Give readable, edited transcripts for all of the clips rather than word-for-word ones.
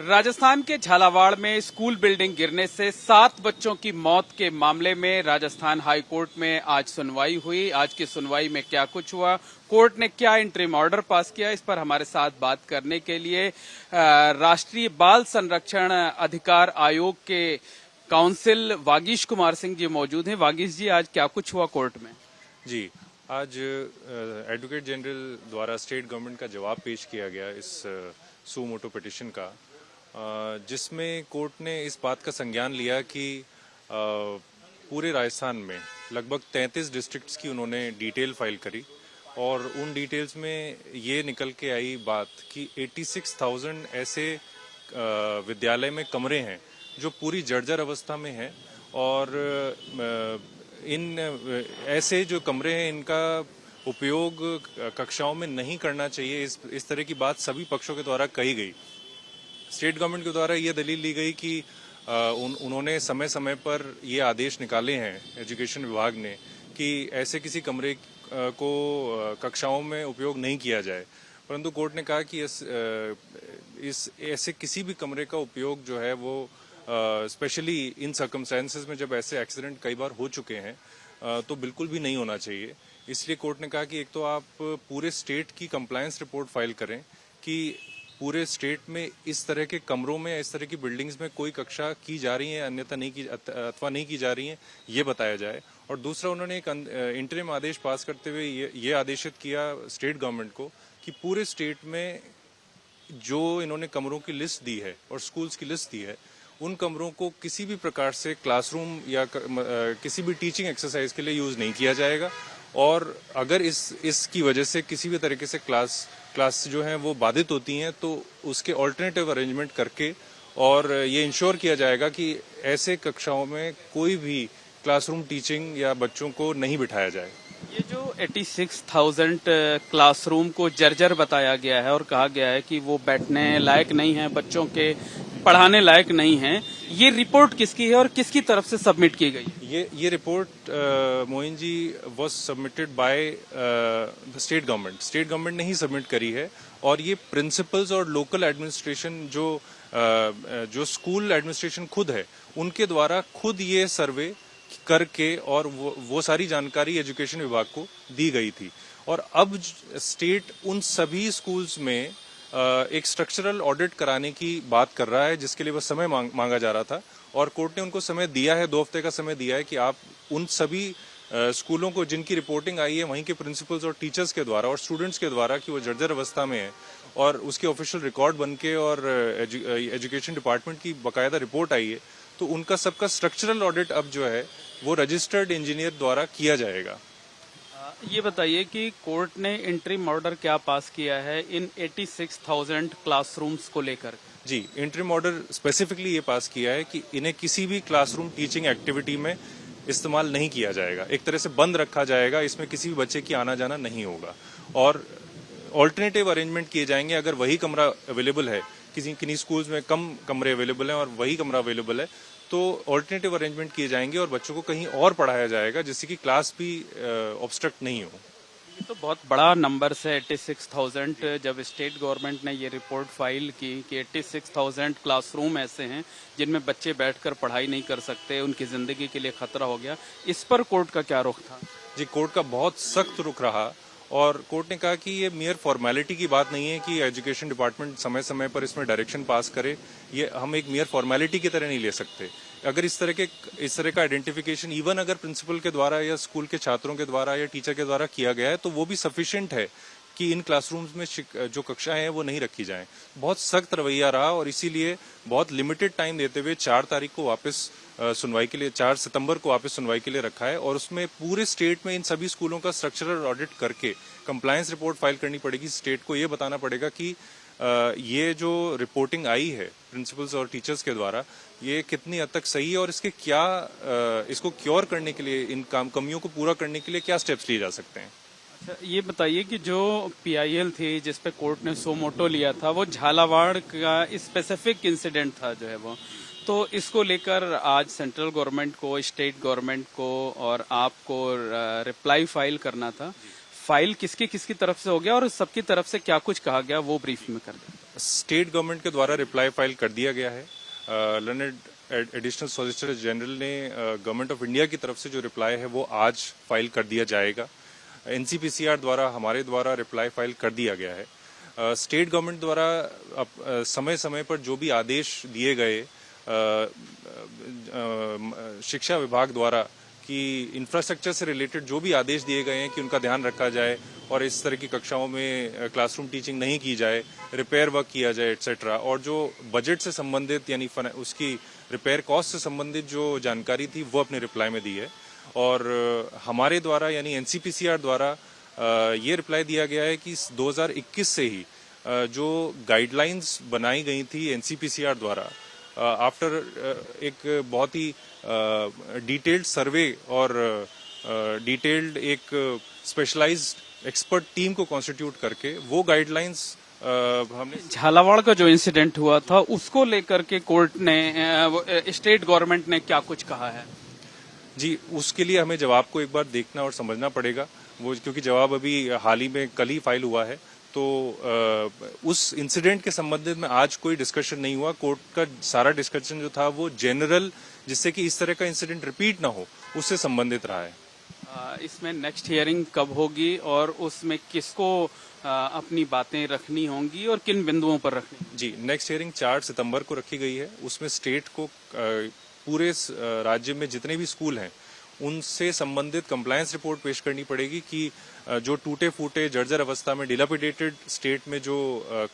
राजस्थान के झालावाड़ में school building गिरने से 7 बच्चों की मौत के मामले में राजस्थान हाई कोर्ट में आज सुनवाई हुई। आज की सुनवाई में क्या कुछ हुआ, कोर्ट ने क्या इंटरिम ऑर्डर पास किया, इस पर हमारे साथ बात करने के लिए राष्ट्रीय बाल संरक्षण अधिकार आयोग के काउंसिल वागीश कुमार सिंह जी मौजूद हैं। वागीश जी, आज क्या कुछ हुआ कोर्ट में? जी, आज एडवोकेट जनरल द्वारा स्टेट गवर्नमेंट का जवाब पेश किया गया इस सू मोटो पिटिशन का, जिसमें कोर्ट ने इस बात का संज्ञान लिया कि पूरे राजस्थान में लगभग 33 डिस्ट्रिक्ट्स की उन्होंने डिटेल फाइल करी और उन डिटेल्स में ये निकल के आई बात कि 86,000 ऐसे विद्यालय में कमरे हैं जो पूरी जर्जर अवस्था में हैं और इन ऐसे जो कमरे हैं इनका उपयोग कक्षाओं में नहीं करना चाहिए। इस तरह की बात सभी पक्षों के द्वारा कही गई। स्टेट गवर्नमेंट के द्वारा ये दलील ली गई कि उन्होंने समय समय पर ये आदेश निकाले हैं एजुकेशन विभाग ने कि ऐसे किसी कमरे को कक्षाओं में उपयोग नहीं किया जाए, परंतु कोर्ट ने कहा कि इस ऐसे किसी भी कमरे का उपयोग जो है वो स्पेशली इन सर्कमस्टेंसेस में जब ऐसे एक्सीडेंट कई बार हो चुके हैं तो बिल्कुल भी नहीं होना चाहिए। इसलिए कोर्ट ने कहा कि एक तो आप पूरे स्टेट की कंप्लायंस रिपोर्ट फाइल करें कि पूरे स्टेट में इस तरह के कमरों में, इस तरह की बिल्डिंग्स में कोई कक्षा की जा रही है अन्यथा नहीं की अथवा नहीं की जा रही है, ये बताया जाए। और दूसरा, उन्होंने एक इंटरिम आदेश पास करते हुए ये आदेशित किया स्टेट गवर्नमेंट को कि पूरे स्टेट में जो इन्होंने कमरों की लिस्ट दी है और स्कूल्स की लिस्ट दी है, उन कमरों को किसी भी प्रकार से क्लासरूम या किसी भी टीचिंग एक्सरसाइज के लिए यूज नहीं किया जाएगा। और अगर इसकी वजह से किसी भी तरीके से क्लास जो है वो बाधित होती हैं तो उसके ऑल्टरनेटिव अरेंजमेंट करके और ये इंश्योर किया जाएगा कि ऐसे कक्षाओं में कोई भी क्लासरूम टीचिंग या बच्चों को नहीं बिठाया जाए। ये जो 86,000 क्लासरूम को जर्जर बताया गया है और कहा गया है कि वो बैठने लायक नहीं है, बच्चों के पढ़ाने लायक नहीं है, ये रिपोर्ट किसकी है और किसकी तरफ से सबमिट की गई? ये report Moin ji was submitted by the state government. State government ने ही सबमिट करी है और ये प्रिंसिपल्स और लोकल एडमिनिस्ट्रेशन जो स्कूल एडमिनिस्ट्रेशन खुद है उनके द्वारा खुद ये सर्वे करके और वो सारी जानकारी एजुकेशन विभाग को दी गई थी। और अब स्टेट उन सभी स्कूल्स में एक स्ट्रक्चरल ऑडिट कराने की बात कर रहा है, जिसके लिए बस समय मांगा जा रहा था और कोर्ट ने उनको समय दिया है, 2 हफ्ते का समय दिया है कि आप उन सभी स्कूलों को जिनकी रिपोर्टिंग आई है वहीं के प्रिंसिपल्स और टीचर्स के द्वारा और स्टूडेंट्स के द्वारा कि वो जर्जर अवस्था में है और उसके ऑफिशियल रिकॉर्ड बनके और एजुकेशन डिपार्टमेंट की बाकायदा रिपोर्ट आई है, तो उनका सबका स्ट्रक्चरल ऑडिट अब जो है वो रजिस्टर्ड इंजीनियर द्वारा किया जाएगा। ये बताइए कि कोर्ट ने इंटरिम ऑर्डर क्या पास किया है इन 86,000 क्लासरूम्स को लेकर? जी, इंटरिम ऑर्डर स्पेसिफिकली ये पास किया है कि इन्हें किसी भी क्लासरूम टीचिंग एक्टिविटी में इस्तेमाल नहीं किया जाएगा, एक तरह से बंद रखा जाएगा, इसमें किसी भी बच्चे की आना जाना नहीं होगा और ऑल्टरनेटिव अरेंजमेंट किए जाएंगे। अगर वही कमरा अवेलेबल है, किन्हीं स्कूल्स में कम कमरे अवेलेबल हैं और वही कमरा अवेलेबल है, तो ऑल्टरनेटिव अरेंजमेंट किए जाएंगे और बच्चों को कहीं और पढ़ाया जाएगा जिससे कि क्लास भी ऑब्स्ट्रक्ट नहीं हो। ये तो बहुत बड़ा नंबर है 86,000। जब स्टेट गवर्नमेंट ने ये रिपोर्ट फाइल की कि 86,000 क्लासरूम ऐसे हैं जिनमें बच्चे बैठकर पढ़ाई नहीं कर सकते, उनकी जिंदगी के लिए खतरा हो गया, इस पर कोर्ट का क्या रुख था? जी, कोर्ट का बहुत सख्त रुख रहा और कोर्ट ने कहा कि ये मियर फॉर्मेलिटी की बात नहीं है कि एजुकेशन डिपार्टमेंट समय समय पर इसमें डायरेक्शन पास करे, ये हम एक मियर फॉर्मेलिटी की तरह नहीं ले सकते। अगर इस तरह का आइडेंटिफिकेशन इवन अगर प्रिंसिपल के द्वारा या स्कूल के छात्रों के द्वारा या टीचर के द्वारा किया गया है तो वो भी सफिशिएंट है कि इन क्लासरूम्स में जो कक्षाएं हैं वो नहीं रखी जाएं। बहुत सख्त रवैया रहा और इसीलिए बहुत लिमिटेड टाइम देते हुए 4 तारीख को वापस सुनवाई के लिए, 4 सितंबर को वापस सुनवाई के लिए रखा है और उसमें पूरे स्टेट में इन सभी स्कूलों का स्ट्रक्चरल ऑडिट करके कंप्लायंस रिपोर्ट फाइल करनी पड़ेगी। स्टेट को ये बताना पड़ेगा कि ये जो रिपोर्टिंग आई है प्रिंसिपल्स और टीचर्स के द्वारा ये कितनी हद तक सही है और इसको क्योर करने के लिए, इन कमियों को पूरा करने के लिए क्या स्टेप्स लिए जा सकते हैं। अच्छा, ये बताइए कि जो PIL थी जिस पे कोर्ट ने सो मोटो लिया था वो झालावाड़ का स्पेसिफिक इंसिडेंट था जो है वो, तो इसको लेकर आज सेंट्रल गवर्नमेंट को, स्टेट गवर्नमेंट को और आपको रिप्लाई फाइल करना था। फाइल किसकी तरफ से हो गया और सबकी तरफ से क्या कुछ कहा गया वो ब्रीफ में कर दें। स्टेट गवर्नमेंट के द्वारा रिप्लाई फाइल कर दिया गया है। लर्नेड एडिशनल सॉलिसिटर जनरल ने गवर्नमेंट ऑफ इंडिया की तरफ से जो रिप्लाई है वो आज फाइल कर दिया जाएगा। एनसीपीसीआर द्वारा हमारे द्वारा रिप्लाई फाइल कर दिया गया है। स्टेट गवर्नमेंट द्वारा समय समय पर जो भी आदेश दिए गए शिक्षा विभाग द्वारा कि इंफ्रास्ट्रक्चर से रिलेटेड जो भी आदेश दिए गए हैं कि उनका ध्यान रखा जाए और इस तरह की कक्षाओं में क्लासरूम टीचिंग नहीं की जाए, रिपेयर वर्क किया जाए एटसेट्रा, और जो बजट से संबंधित यानी उसकी रिपेयर कॉस्ट से संबंधित जो जानकारी थी वो अपने रिप्लाई में दी है। और हमारे द्वारा यानी एनसीपीसीआर द्वारा ये रिप्लाई दिया गया है कि 2021 से ही जो गाइडलाइंस बनाई गई थी एनसीपीसीआर द्वारा आफ्टर एक बहुत ही डिटेल्ड सर्वे और डिटेल्ड एक स्पेशलाइज्ड एक्सपर्ट टीम को कॉन्स्टिट्यूट करके वो गाइडलाइंस हमने झालावाड़ का जो इंसिडेंट हुआ था उसको लेकर के कोर्ट ने स्टेट गवर्नमेंट ने क्या कुछ कहा है? जी, उसके लिए हमें जवाब को एक बार देखना और समझना पड़ेगा वो, क्योंकि जवाब अभी हाल ही में कल ही फाइल हुआ है। तो उस इंसिडेंट के संबंधित में आज कोई डिस्कशन नहीं हुआ। कोर्ट का सारा डिस्कशन जो था वो जनरल, जिससे कि इस तरह का इंसिडेंट रिपीट ना हो, उससे संबंधित रहा है। इसमें नेक्स्ट हियरिंग कब होगी और उसमें किसको अपनी बातें रखनी होंगी और किन बिंदुओं पर रखनी? जी, नेक्स्ट हियरिंग 4 सितंबर को रखी गई है। उसमें स्टेट को पूरे राज्य में जितने भी स्कूल हैं उनसे संबंधित कंप्लायंस रिपोर्ट पेश करनी पड़ेगी कि जो टूटे फूटे जर्जर अवस्था में डिलापिडेटेड स्टेट में जो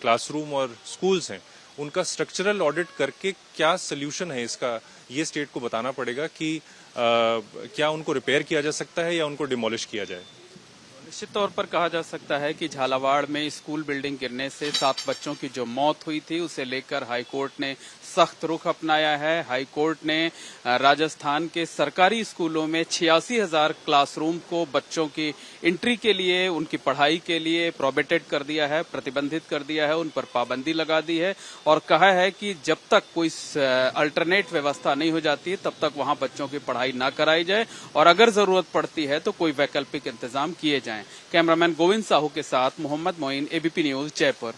क्लासरूम और स्कूल्स हैं उनका स्ट्रक्चरल ऑडिट करके क्या सोल्यूशन है इसका, ये स्टेट को बताना पड़ेगा कि क्या उनको रिपेयर किया जा सकता है या उनको डिमोलिश किया जाए। निश्चित तौर पर कहा जा सकता है कि झालावाड़ में स्कूल बिल्डिंग गिरने से 7 बच्चों की जो मौत हुई थी उसे लेकर हाईकोर्ट ने सख्त रुख अपनाया है। हाईकोर्ट ने राजस्थान के सरकारी स्कूलों में 86,000 क्लासरूम को बच्चों की एंट्री के लिए, उनकी पढ़ाई के लिए प्रोहिबिटेड कर दिया है, प्रतिबंधित कर दिया है, उन पर पाबंदी लगा दी है और कहा है कि जब तक कोई अल्टरनेट व्यवस्था नहीं हो जाती तब तक वहां बच्चों की पढ़ाई ना कराई जाए और अगर जरूरत पड़ती है तो कोई वैकल्पिक इंतजाम किए जाएं। कैमरामैन गोविंद साहू के साथ मोहम्मद मोइन, एबीपी न्यूज, जयपुर।